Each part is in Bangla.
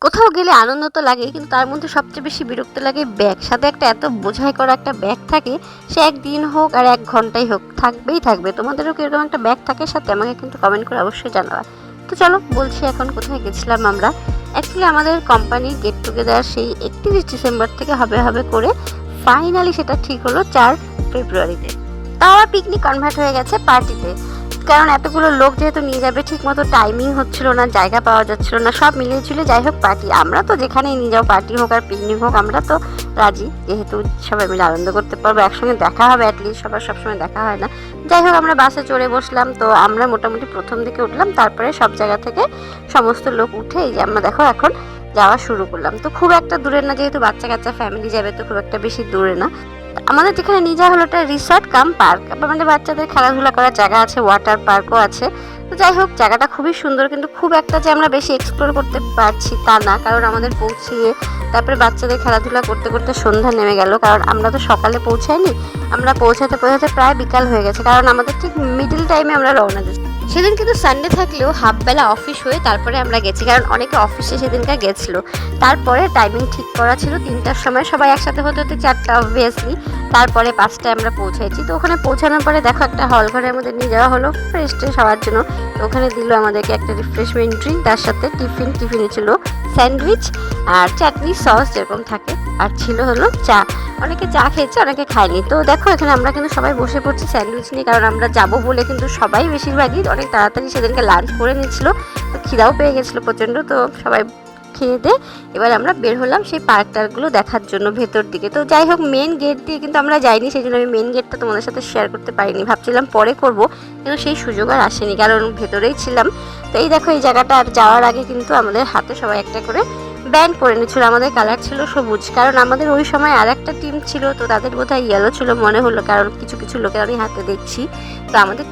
কোথাও গেলে আনন্দ তো লাগে, কিন্তু তার মধ্যে সবচেয়ে বেশি বিরক্ত লাগে ব্যাগ। সাথে একটা এত বোঝাই করা একটা ব্যাগ থাকে, সে একদিন হোক আর 1 ঘন্টাই হোক থাকবেই থাকবে। তোমাদেরও কি এরকম একটা ব্যাগ থাকে সাথে? আমাকে কিন্তু কমেন্ট করে অবশ্যই জানাবা। তো চলো বলছি এখন কোথায় গেছিলাম আমরা। অ্যাকচুয়ালি আমাদের কোম্পানি গেট টুগেদার সেই 31 ডিসেম্বর থেকে হবে হবে করে ফাইনালি সেটা ঠিক হলো 4 ফেব্রুয়ারিতে। তাও আবার পিকনিক কনভার্ট হয়ে গেছে পার্টিতে। কারণ এতগুলো লোক যেহেতু নিয়ে যাবে, ঠিক মতো টাইমিং হচ্ছিল না, জায়গা পাওয়া যাচ্ছিল না, সব মিলিয়ে ছিল। যাই হোক পার্টি, আমরা তো যেখানেই নিয়ে যাও, পার্টি হোক আর পিকনিক হোক, আমরা তো রাজি, যেহেতু সবাই মিলে আনন্দ করতে পারবো, একসঙ্গে দেখা হবে। অ্যাটলিস্ট সবার সবসময় দেখা হয় না। যাই হোক আমরা বাসে চড়ে বসলাম। তো আমরা মোটামুটি প্রথম দিকে উঠলাম, তারপরে সব জায়গা থেকে সমস্ত লোক উঠে এই যে আমরা দেখো এখন যাওয়া শুরু করলাম। তো খুব একটা দূরে না, যেহেতু বাচ্চা কাচ্চা ফ্যামিলি যাবে, তো খুব একটা বেশি দূরে না। আমাদের যেখানে নিয়ে যাওয়া হলো একটা রিসর্ট কাম পার্ক, আমাদের বাচ্চাদের খেলাধুলা করার জায়গা আছে, ওয়াটার পার্কও আছে। তো যাই হোক জায়গাটা খুবই সুন্দর, কিন্তু খুব একটা যে আমরা বেশি এক্সপ্লোর করতে পারছি তা না, কারণ আমাদের পৌঁছিয়ে তারপরে বাচ্চাদের খেলাধুলা করতে করতে সন্ধ্যা নেমে গেল। কারণ আমরা তো সকালে পৌঁছাইনি, আমরা পৌঁছাতে পৌঁছাতে প্রায় বিকাল হয়ে গেছে, কারণ আমাদের ঠিক মিডল টাইমে আমরা রওনা দিচ্ছি। সেদিন কিন্তু সানডে থাকলেও হাফবেলা অফিস হয়ে তারপরে আমরা গেছি, কারণ অনেকে অফিসে সেদিনকার গেছিলো। তারপরে টাইমিং ঠিক করা ছিল 3টার সময়, সবাই একসাথে হতে হতে 4টা অবভিয়াসলি, তারপরে 5টায় আমরা পৌঁছাইছি। তো ওখানে পৌঁছানোর পরে দেখো একটা হল ঘরে আমাদের নিয়ে যাওয়া হলো ফ্রেশ ট্রেশ হওয়ার জন্য। তো ওখানে দিল আমাদেরকে একটা রিফ্রেশমেন্ট ড্রিঙ্ক, তার সাথে টিফিনে ছিল স্যান্ডউইচ আর চাটনি সস যেরকম থাকে, আর ছিল হলো চা। অনেকে চা খেয়েছে, অনেকে খায়নি। তো দেখো এখানে আমরা কিন্তু সবাই বসে পড়ছি স্যান্ডউইচ নিয়ে, কারণ আমরা যাবো বলে কিন্তু সবাই বেশিরভাগই অনেক তাড়াতাড়ি সেদিনকে লাঞ্চ করে নিচ্ছিল। তো খিদাও পেয়ে গেছিলো প্রচণ্ড। তো সবাই খেয়ে দিয়ে এবার আমরা বের হলাম সেই পার্কটারগুলো দেখার জন্য ভেতর দিকে। তো যাই হোক মেন গেট দিয়ে কিন্তু আমরা যাইনি, সেই জন্য আমি মেন গেটটা তোমাদের সাথে শেয়ার করতে পারিনি, ভাবছিলাম পরে করব, কিন্তু সেই সুযোগ আর আসেনি, কারণ ভেতরেই ছিলাম। তো এই দেখো এই জায়গাটা আর যাওয়ার আগে কিন্তু আমাদের হাতে সবাই একটা করে ব্যান্ড পরে নিচ্ছিল। আমাদের কালার ছিল সবুজ, কারণ আমাদের ওই সময় আর একটা টিম ছিল, তো তাদের বোধহয় ইয়েলো ছিল মনে হলো, কারণ কিছু কিছু লোকের আমি হাতে দেখছি। তো আমাদের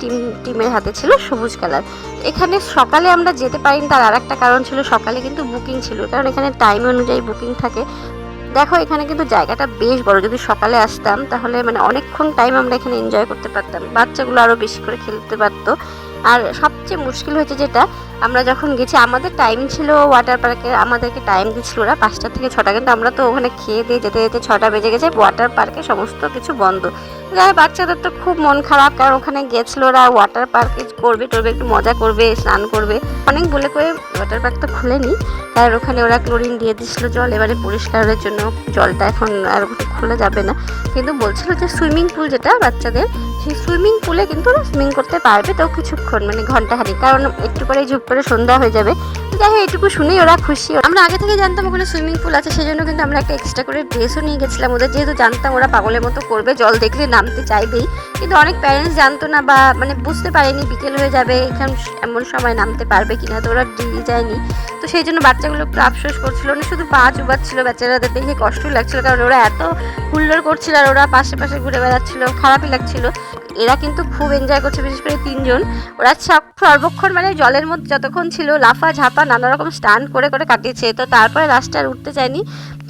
টিমের হাতে ছিল সবুজ কালার। এখানে সকালে আমরা যেতে পারিনি, তার আর একটা কারণ ছিল, সকালে কিন্তু বুকিং ছিল, কারণ এখানে টাইম অনুযায়ী বুকিং থাকে। দেখো এখানে কিন্তু জায়গাটা বেশ বড়, যদি সকালে আসতাম তাহলে মানে অনেকক্ষণ টাইম আমরা এখানে এনজয় করতে পারতাম, বাচ্চাগুলো আরও বেশি করে খেলতে পারতো। আর সবচেয়ে মুশকিল হয়েছে যেটা, আমরা যখন গেছি আমাদের টাইম ছিল ওয়াটার পার্কে, আমাদেরকে টাইম দিচ্ছিল ওরা 5টা থেকে 6টা, কিন্তু আমরা তো ওখানে খেয়ে দিয়ে যেতে যেতে 6টা বেজে গেছে, ওয়াটার পার্কে সমস্ত কিছু বন্ধ। যাই বাচ্চাদের তো খুব মন খারাপ, কারণ ওখানে গেছিলো ওরা ওয়াটার পার্কে করবে একটু মজা করবে, স্নান করবে, অনেক বলে করে ওয়াটার পার্ক তো খুলেনি, কারণ ওখানে ওরা ক্লোরিন দিয়ে দিচ্ছিলো জল, এবারে পরিষ্কারের জন্য জলটা এখন আর খোলা যাবে না। কিন্তু বলছিল যে সুইমিং পুল যেটা বাচ্চাদের, সেই সুইমিং পুলে কিন্তু ওরা সুইমিং করতে পারবে, তো কিছুক্ষণ মানে ঘন্টাখানিক, কারণ একটু পরে ঝুপ করে সন্ধ্যা হয়ে যাবে। যাই হোক এটুকু শুনেই ওরা খুশি। আমরা আগে থেকে জানতাম ওখানে সুইমিং পুল আছে, সেই জন্য কিন্তু আমরা একটা এক্সট্রা করে ড্রেসও নিয়ে গেছিলাম ওদের, যেহেতু জানতাম ওরা পাগলের মতো করবে, জল দেখলে নামতে চাইবেই। কিন্তু অনেক প্যারেন্টস জানতো না বা মানে বুঝতে পারেনি বিকেল হয়ে যাবে, এখন এমন সময় নামতে পারবে কিনা, তো ওরা দিয়ে যায়নি। তো সেই জন্য বাচ্চাগুলো একটু আফসোস করছিল, না শুধু পা চুবাচ্ছিল, বাচ্চারাদের দেখে কষ্টই লাগছিল, কারণ ওরা এত হুল্লোড় করছিল আর ওরা পাশে পাশে ঘুরে বেড়াচ্ছিল, খারাপই লাগছিল। এরা কিন্তু খুব এনজয় করছে, বিশেষ করে 3জন। ওরা সর্বক্ষণ মানে জলের মধ্যে যতক্ষণ ছিল লাফা ঝাপা নানা রকম স্টান্ট করে করে কাটিয়েছে। তো তারপরে লাস্টে আর উঠতে চায়নি,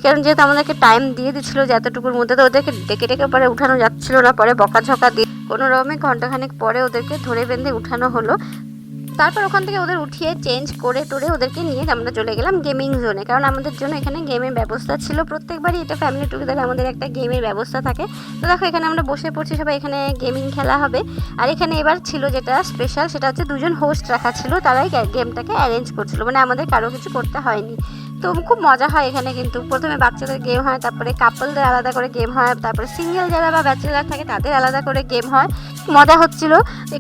কারণ যেহেতু আমাদেরকে টাইম দিয়ে দিচ্ছিলো যে এতটুকুর মধ্যে, তো ওদেরকে ডেকে ডেকে পরে উঠানো যাচ্ছিল না, পরে বকাঝকা দিয়ে কোনো রকমে ঘন্টাখানেক পরে ওদেরকে ধরে বেঁধে উঠানো হলো। তারপর ওখান থেকে ওদের উঠিয়ে চেঞ্জ করে টোরে ওদেরকে নিয়ে আমরা চলে গেলাম গেমিং জোনে, কারণ আমাদের জন্য এখানে গেমের ব্যবস্থা ছিল। প্রত্যেকবারই এটা ফ্যামিলি টুগেদারে আমাদের একটা গেমের ব্যবস্থা থাকে। তো দেখো এখানে আমরা বসে পড়ছি সবাই, এখানে গেমিং খেলা হবে। আর এখানে এবার ছিল যেটা স্পেশাল, সেটা হচ্ছে 2জন হোস্ট রাখা ছিল, তারাই গেমটাকে অ্যারেঞ্জ করছিল, মানে আমাদের কারো কিছু করতে হয়নি। তো খুব মজা হয় এখানে, কিন্তু প্রথমে বাচ্চাদের গেম হয়, তারপরে কাপলদের আলাদা করে গেম হয়, তারপরে সিঙ্গেল যারা বা ব্যাচেলার থাকে তাদের আলাদা করে গেম হয়। মজা হচ্ছিল,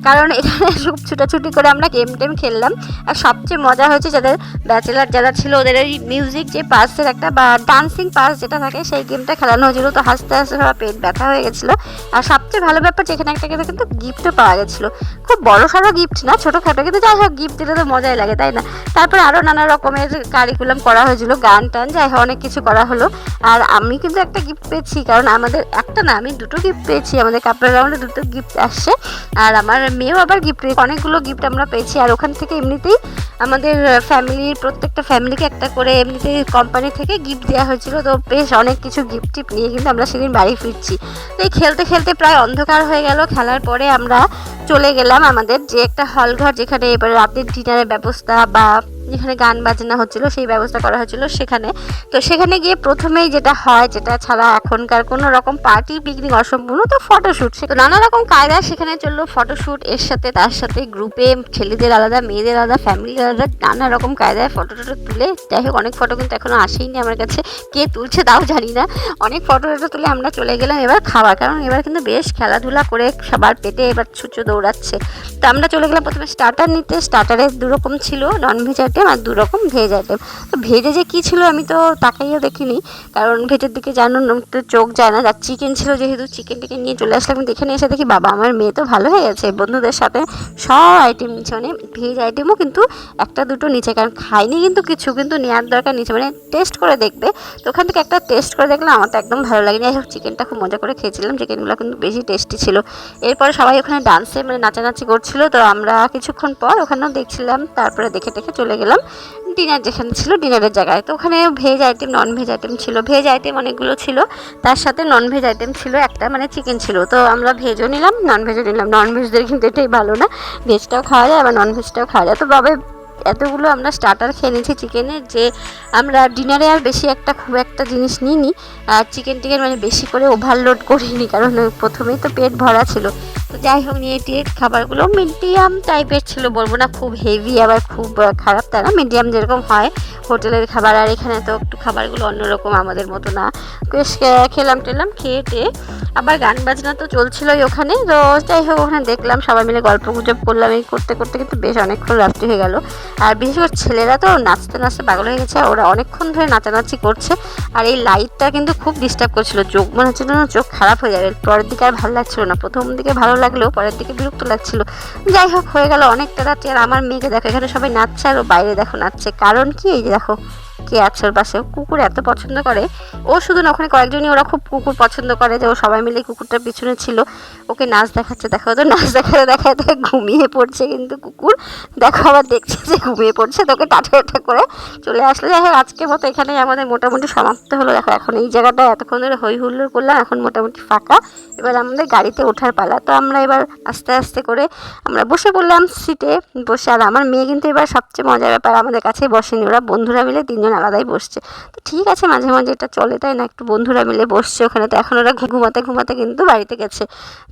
কারণ এখানে খুব ছুটাছুটি করে আমরা গেম টেম খেললাম। আর সবচেয়ে মজা হয়েছে যাদের ব্যাচেলার যারা ছিল ওদের ওই মিউজিক যে পাসের একটা বা ডান্সিং পাস যেটা থাকে, সেই গেমটা খেলানো হয়েছিল। তো হাসতে হাসতে সবার পেট ব্যথা হয়ে গেছিলো। আর সবচেয়ে ভালো ব্যাপার যেখানে একটা কিন্তু গিফটও পাওয়া গেছিলো, খুব বড় সড়ো গিফট না, ছোটোখাটো, কিন্তু যাই হোক গিফট দিলে তো মজাই লাগে, তাই না? তারপরে আরও নানা রকমের কারিকুলাম করা হয়েছিল, গান টান, যাই হোক অনেক কিছু করা হলো। আর আমি কিন্তু একটা গিফট পেয়েছি, কারণ আমাদের একটা না আমি 2টো গিফট পেয়েছি, আমাদের কাপড়ের রাউন্ডে 2টো গিফট আসছে। আর আমার মেয়েও আবার গিফট, অনেকগুলো গিফট আমরা পেয়েছি। আর ওখান থেকে এমনিতেই আমাদের ফ্যামিলির প্রত্যেকটা ফ্যামিলিকে একটা করে এমনিতেই কোম্পানি থেকে গিফট দেওয়া হয়েছিল। তো বেশ অনেক কিছু গিফট টিপ নিয়ে কিন্তু আমরা সেদিন বাড়ি ফিরছি। তো এই খেলতে খেলতে প্রায় অন্ধকার হয়ে গেল। খেলার পরে আমরা চলে গেলাম আমাদের যে একটা হল ঘর, যেখানে এবার রাতের ডিনারের ব্যবস্থা বা যেখানে গান বাজনা হচ্ছিল সেই ব্যবস্থা করা হয়েছিল সেখানে। তো সেখানে গিয়ে প্রথমেই যেটা হয়, যেটা ছাড়া এখনকার কোনো রকম পার্টি পিকনিক অসম্পূর্ণ, তো ফটোশ্যুট। তো নানা রকম কায়দায় সেখানে চললো ফটোশ্যুট, এর সাথে তার সাথে গ্রুপে ছেলেদের আলাদা, মেয়েদের আলাদা, ফ্যামিলির আলাদা, নানা রকম কায়দায় ফটো টটো তুলে, যাই হোক অনেক ফটো কিন্তু এখনও আসেইনি আমার কাছে, কে তুলছে তাও জানি না। অনেক ফটো টটো তুলে আমরা চলে গেলাম এবার খাবার, কারণ এবার কিন্তু বেশ খেলাধুলা করে সবার পেটে এবার ছুঁচো দৌড়াচ্ছে। তো আমরা চলে গেলাম প্রথমে স্টার্টার নিতে। স্টার্টারে 2 রকম ছিল, ননভেজ আইটেম আর 2 রকম ভেজ আইটেম। তো ভেজে যে কী ছিল আমি তো তাকাইও দেখিনি, কারণ ভেজের দিকে জানো তো চোখ যায় না। আর চিকেন ছিল যেহেতু, চিকেন টিকেন নিয়ে চলে আসলাম। কিন্তু এখানে এসে দেখি বাবা আমার মেয়ে তো ভালো হয়ে গেছে, বন্ধুদের সাথে সব আইটেম নিচ্ছে, মানে ভেজ আইটেমও কিন্তু 1-2 নিচে, কারণ খাইনি কিন্তু কিছু, কিন্তু নেওয়ার দরকার নিচে, মানে টেস্ট করে দেখবে। তো ওখান থেকে একটা টেস্ট করে দেখলাম, আমার তো একদম ভালো লাগেনি। যাই হোক চিকেনটা খুব মজা করে খেয়েছিলাম, চিকেনগুলো কিন্তু বেশি টেস্টি ছিল। এরপরে সবাই ওখানে ডান্সে মানে নাচানাচি করছিল, তো আমরা কিছুক্ষণ পর ওখানেও দেখছিলাম, তারপরে দেখে চলে গেলাম ডিনার যেখানে ছিল ডিনারের জায়গায়। তো ওখানে ভেজ আইটেম ননভেজ আইটেম ছিল, ভেজ আইটেম অনেকগুলো ছিল, তার সাথে ননভেজ আইটেম ছিল একটা, মানে চিকেন ছিল। তো আমরা ভেজও নিলাম ননভেজও নিলাম, ননভেজদের কিন্তু এটাই ভালো না, ভেজটাও খাওয়া যায় আবার ননভেজটাও খাওয়া যায়। তো তবে এতগুলো আমরা স্টার্টার খেয়ে নিয়েছি চিকেনের, যে আমরা ডিনারে আর বেশি একটা খুব একটা জিনিস নিইনি, আর চিকেন মানে বেশি করে ওভারলোড করিনি, কারণ প্রথমেই তো পেট ভরা ছিল। তো যাই হোক নিয়ে টিয়ে খাবারগুলো মিডিয়াম টাইপের ছিল, বলবো না খুব হেভি আবার খুব খারাপ তা না, মিডিয়াম যেরকম হয় হোটেলের খাবার। আর এখানে তো একটু খাবারগুলো অন্যরকম, আমাদের মতো না। বেশ খেলাম টেলাম, খেয়ে টেয়ে আবার গান বাজনা তো চলছিলই ওখানে। তো যাই হোক ওখানে দেখলাম সবাই মিলে গল্প গুজব করলাম, এই করতে করতে কিন্তু বেশ অনেকক্ষণ রাত্রি হয়ে গেল। আর বিশেষ করে ছেলেরা তো নাচতে নাচতে পাগল হয়ে গেছে, ওরা অনেকক্ষণ ধরে নাচানাচি করছে। আর এই লাইটটা কিন্তু খুব ডিস্টার্ব করছিল, চোখ মনে হচ্ছিল না চোখ খারাপ হয়ে যাবে। পরের দিকে আর ভালো লাগছিল না, প্রথম দিকে ভালো লাগলেও পরের দিকে বিরক্ত লাগছিল। যাই হোক হয়ে গেল অনেকটা রাত্রি। আর আমার মেয়েকে দেখো এখানে সবাই নাচছে, আর ও বাইরে দেখো নাচছে, কারণ কি এই যে দেখো কে আছে ওর পাশে, কুকুর এত পছন্দ করে ও, শুধু না ওখানে কয়েকজনই ওরা খুব কুকুর পছন্দ করে, যে ও সবাই মিলে কুকুরটার পিছনে ছিল, ওকে নাচ দেখাচ্ছে। দেখো তো নাচ দেখাতে ঘুমিয়ে পড়ছে, কিন্তু কুকুর দেখো আবার দেখছে যে ঘুমিয়ে পড়ছে, তোকে টাটা করে চলে আসলে। যাই হোক আজকের মতো এখানেই আমাদের মোটামুটি সমাপ্ত হলো। দেখো এখন এই জায়গাটা এতক্ষণ ধরে হই হুল্লোড় করলাম, এখন মোটামুটি ফাঁকা, এবার আমাদের গাড়িতে ওঠার পালা। তো আমরা এবার আস্তে আস্তে করে আমরা বসে পড়লাম সিটে বসে। আর আমার মেয়ে কিন্তু এবার সবচেয়ে মজার ব্যাপার, আমাদের কাছেই বসেনি, ওরা বন্ধুরা মিলে 3 জন আলাদাই বসছে। তো ঠিক আছে মাঝে মাঝে এটা চলে, তাই না, একটু বন্ধুরা মিলে বসছে ওখানে। তো এখন ওরা ঘুমাতে কিন্তু বাড়িতে গেছে।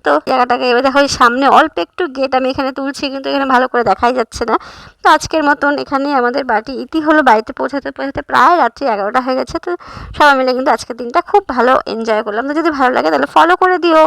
তো জায়গাটাকে এবার দেখো সামনে অল্প একটু গেট আমি এখানে তুলছি, কিন্তু এখানে ভালো করে দেখাই যাচ্ছে না। তো আজকের মতন এখানে আমাদের বাড়ি ইতি হলো। বাড়িতে পৌঁছাতে প্রায় রাত্রি 11টা হয়ে গেছে। তো সবাই মিলে কিন্তু আজকের দিনটা খুব ভালো এনজয় করলাম। তো যদি ভালো লাগে তাহলে ফলো করে দিও।